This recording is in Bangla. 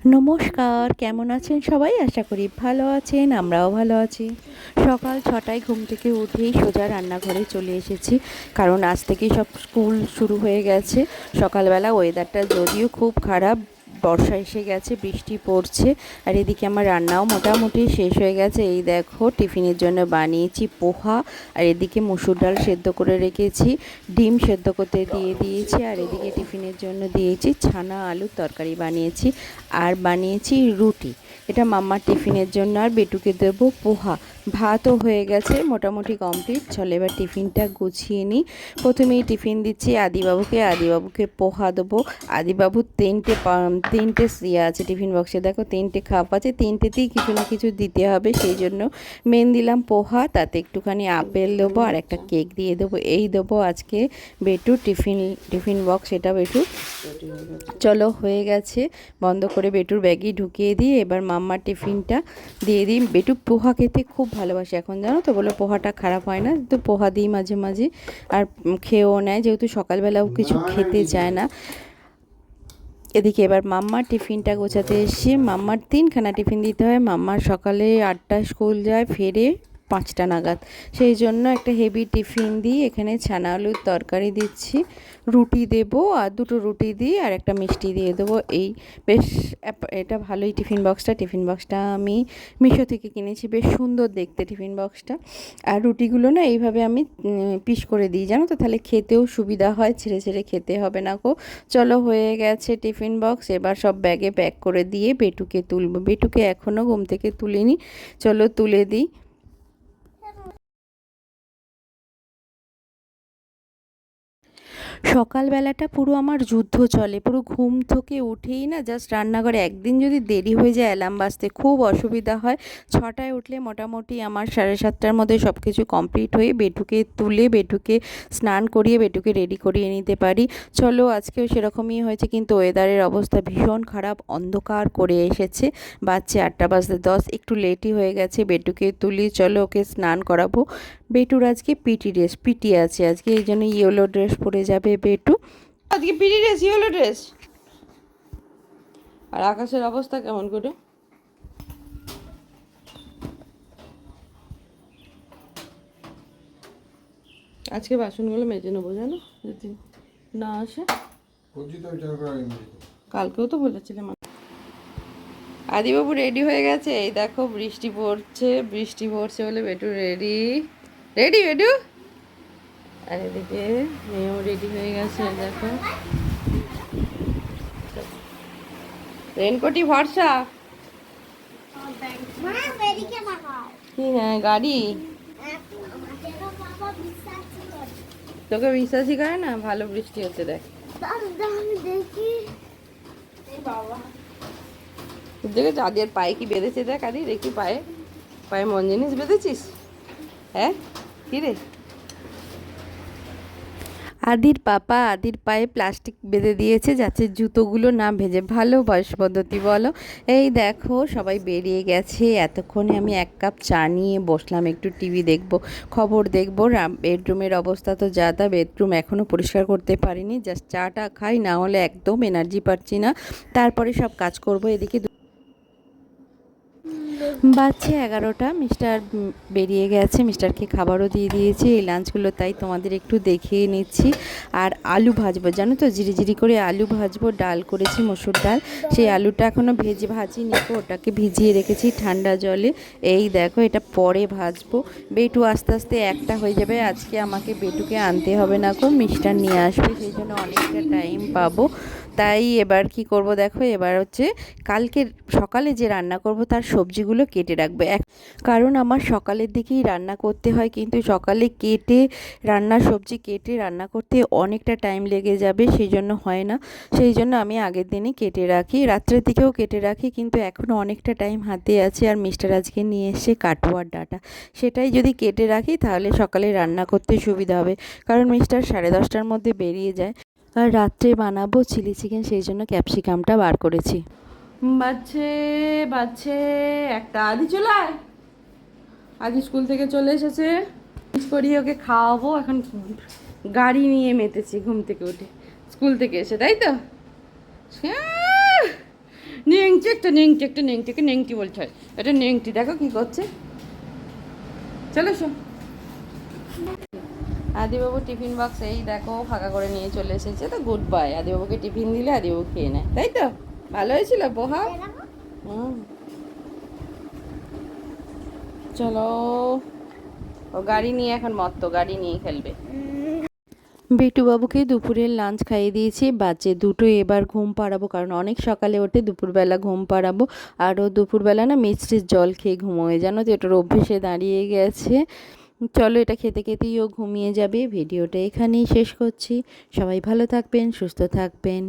নমস্কার, কেমন আছেন সবাই? আশা করি ভালো আছেন, আমরাও ভালো আছি। সকাল 6টায় ঘুম থেকে উঠেই সোজা রান্নাঘরে চলে এসেছি, কারণ আজ থেকেই সব স্কুল শুরু হয়ে গেছে। সকালবেলা ওয়েদারটা যদিও খুব খারাপ, বর্ষা এসে গেছে, বৃষ্টি পড়ছে। আর এদিকে আমার রান্নাও মোটামুটি শেষ হয়ে গেছে। এই দেখো, টিফিনের জন্য বানিয়েছি পোহা, আর এদিকে মসুর ডাল সেদ্ধ করে রেখেছি, ডিম সেদ্ধ করতে দিয়ে দিয়েছি, আর এদিকে টিফিনের জন্য দিয়েছি ছানা আলুর তরকারি বানিয়েছি, আর বানিয়েছি রুটি। এটা মাম্মার টিফিনের জন্য, আর বেটুকে দেবো পোহা। ভাতও হয়ে গেছে, মোটামুটি কমপ্লিট। চলো এবার টিফিনটা গুছিয়ে নিই। প্রথমেই টিফিন দিচ্ছি আদিবাবুকে পোহা দেবো। আদিবাবুর তিনটে আছে টিফিন বক্সে, দেখো তিনটে খাপ আছে, তিনটেতেই কিছু না কিছু দিতে হবে, সেই জন্য মেন দিলাম পোহা, তাতে একটুখানি আপেল দেবো আর একটা কেক দিয়ে দেবো। এই দেবো আজকে বেটুর টিফিন বক্স। এটা বেটু, চলো হয়ে গেছে, বন্ধ করে বেটুর ব্যাগে ঢুকিয়ে দিই। এবার মাম্মার টিফিনটা দিয়ে দিই। বেটু পোহা খেতে খুব ভালোবাসে এখন, জানো তো, বলে পোহাটা খারাপ হয় না, তো পোহা দিই মাঝে মাঝে, আর খেয়েও নেয়, যেহেতু সকালবেলাও কিছু খেতে চায় না। এদিকে এবার মাম্মার টিফিনটা গোছাতে এসে, মাম্মার 3খানা টিফিন দিতে হয়। মাম্মার সকালে 8টায় স্কুল যায়, ফেরে 5টা নাগাদ, সেই জন্য একটা হেভি টিফিন দিই। এখানে ছানা আলুর তরকারি দিচ্ছি, রুটি দেবো, আর 2টো রুটি দিই, আর একটা মিষ্টি দিয়ে দেবো। এই বেশ, এটা ভালোই টিফিন বক্সটা আমি মিশো থেকে কিনেছি, বেশ সুন্দর দেখতে টিফিন বক্সটা। আর রুটিগুলো না এইভাবে আমি পিস করে দিই, জানো তো, তাহলে খেতেও সুবিধা হয়, ছেড়ে ছেড়ে খেতে হবে না গো। চলো হয়ে গেছে টিফিন বক্স, এবার সব ব্যাগে প্যাক করে দিয়ে বেটুকে তুলবো। বেটুকে এখনও ঘুম থেকে তুলিনি, চলো তুলে দিই। সকালবেলাটা পুরো আমার যুদ্ধ চলে, পুরো ঘুম থেকে উঠেই না জাস্ট রান্নাঘরে, একদিন যদি দেরি হয়ে যায় অ্যালার্ম বাজতে খুব অসুবিধা হয়। 6টায় উঠলে মোটামুটি আমার 7:30টার মধ্যে সব কিছু কমপ্লিট হয়ে বেটুকে তুলে, বেটুকে স্নান করিয়ে, বেটুকে রেডি করিয়ে নিতে পারি। চলো আজকেও সেরকমই হয়েছে, কিন্তু ওয়েদারের অবস্থা ভীষণ খারাপ, অন্ধকার করে এসেছে, বাজছে 8:10, একটু লেটই হয়ে গেছে। বেটুকে তুলি, চলো ওকে স্নান করাবো। বেটুর আজকে পিটি আছে আজকে, এই জন্য ইয়েলো ড্রেস পরে যাবে বেটু। আজকে পিটি ড্রেস, ইয়েলো ড্রেস। আর আকাশের অবস্থা কেমন করে? আজকে বাসনগুলো মেজে নেবো, জানো, যদি না আসে। কালকেও তো বলেছিলাম। আদিবাবু রেডি হয়ে গেছে, এই দেখো বৃষ্টি পড়ছে বলে বেটু রেডি রেডি বেটু। আর এদিকে মেয়েও রেডি হয়ে গেছে, দেখো রেনকোটই ভরসা। কি? হ্যাঁ, গাড়ি। তোকে বিশ্বাসই করে না, ভালো বৃষ্টি হচ্ছে দেখ। দেখে চাঁদের পায়ে কি বেঁধেছে দেখ, আরে দেখি পায়ে, পায়ে মন জিনিস বেঁধেছিস? হ্যাঁ, কি রে? আদির পায়ে প্লাস্টিক বেঁধে দিয়েছে, যাতে জুতোগুলো না ভেজে। ভালো বয়স পদ্ধতি বলো। এই দেখো সবাই বেরিয়ে গেছে, এতক্ষণে আমি 1 কাপ চা নিয়ে বসলাম, একটু টিভি দেখবো, খবর দেখবো। বেডরুমের অবস্থা তো যা, বেডরুম এখনও পরিষ্কার করতে পারিনি, জাস্ট চাটা খাই, না হলে একদম এনার্জি পাচ্ছি না, তারপরে সব কাজ করব। এদিকে বাজছে 11টা, মিস্টার বেরিয়ে গেছে, মিস্টারকে খাবারও দিয়ে দিয়েছি, এই লাঞ্চগুলো তাই তোমাদের একটু দেখিয়ে নিচ্ছি। আর আলু ভাজবো, জানো তো, জিরি করে আলু ভাজবো, ডাল করেছি মসুর ডাল, সেই আলুটা এখনও ভাজিনি, ওটাকে ভিজিয়ে রেখেছি ঠান্ডা জলে। এই দেখো, এটা পরে ভাজবো। বেটু আস্তে আস্তে 1টা হয়ে যাবে, আজকে আমাকে বেটুকে আনতে হবে না গো, মিস্টার নিয়ে আসবে, সেই জন্য অনেকটা টাইম পাবো। তাই এবার কি করব দেখো, এবার হচ্ছে কালকে সকালে যে রান্না করব তার সবজিগুলো কেটে রাখবো, কারণ আমার সকালের দিকেই রান্না করতে হয়, কিন্তু সকালে সবজি কেটে রান্না করতে অনেকটা টাইম লেগে যাবে, সেই জন্য হয় না, সেই জন্য আমি আগের দিনই কেটে রাখি, রাত্রের দিকেও কেটে রাখি, কিন্তু এখনও অনেকটা টাইম হাতে আছে। আর মিস্টার আজকে নিয়ে এসে কাটোয়ার ডাঁটা, সেটাই যদি কেটে রাখি তাহলে সকালে রান্না করতে সুবিধা হবে, কারণ মিস্টার 10:30টার মধ্যে বেরিয়ে যায়। আর রাত্রে বানাবো চিলি চিকেন, সেই জন্য ক্যাপসিকামটা বার করেছি। বাচ্চে বাচ্চে একটা, আদি চলে আয়, আজ স্কুল থেকে চলে এসেছে, করিয়ে ওকে খাওয়াবো। এখন গাড়ি নিয়ে মেতেছি ঘুম থেকে উঠে, স্কুল থেকে এসে, তাই তো। নিংচে একটা নেংটি বলছে, এটা নেংটি, দেখো কি করছে। চলো এসো। আদিবাবু টিফিন বক্স এই দেখো ফাঁকা করে নিয়ে চলে এসেছে, তো গুড বাই। আদিবাবুকে টিফিন দিলে আদিবাবু খেয়ে নেয়, তাই তো? ভালো হয়েছিল পোহা। হুম, চলো। ও গাড়ি নিয়ে এখন মত্ত, গাড়ি নিয়ে খেলবে। বিট্টু বাবুকে দুপুরের লাঞ্চ খাইয়ে দিয়েছি, বাজে দুটো। এবার ঘুম পাড়াবো, কারণ অনেক সকালে ওঠে, দুপুরবেলা ঘুম পাড়াবো। আর ও দুপুরবেলা না মিষ্টির জল খেয়ে ঘুমোয়, জানো তো, এটার অভ্যেসে দাঁড়িয়ে গেছে। চলো, এটা খেতে খেতেই ও ঘুমিয়ে যাবে। ভিডিওটা এখানেই শেষ করছি। সবাই ভালো থাকবেন, সুস্থ থাকবেন।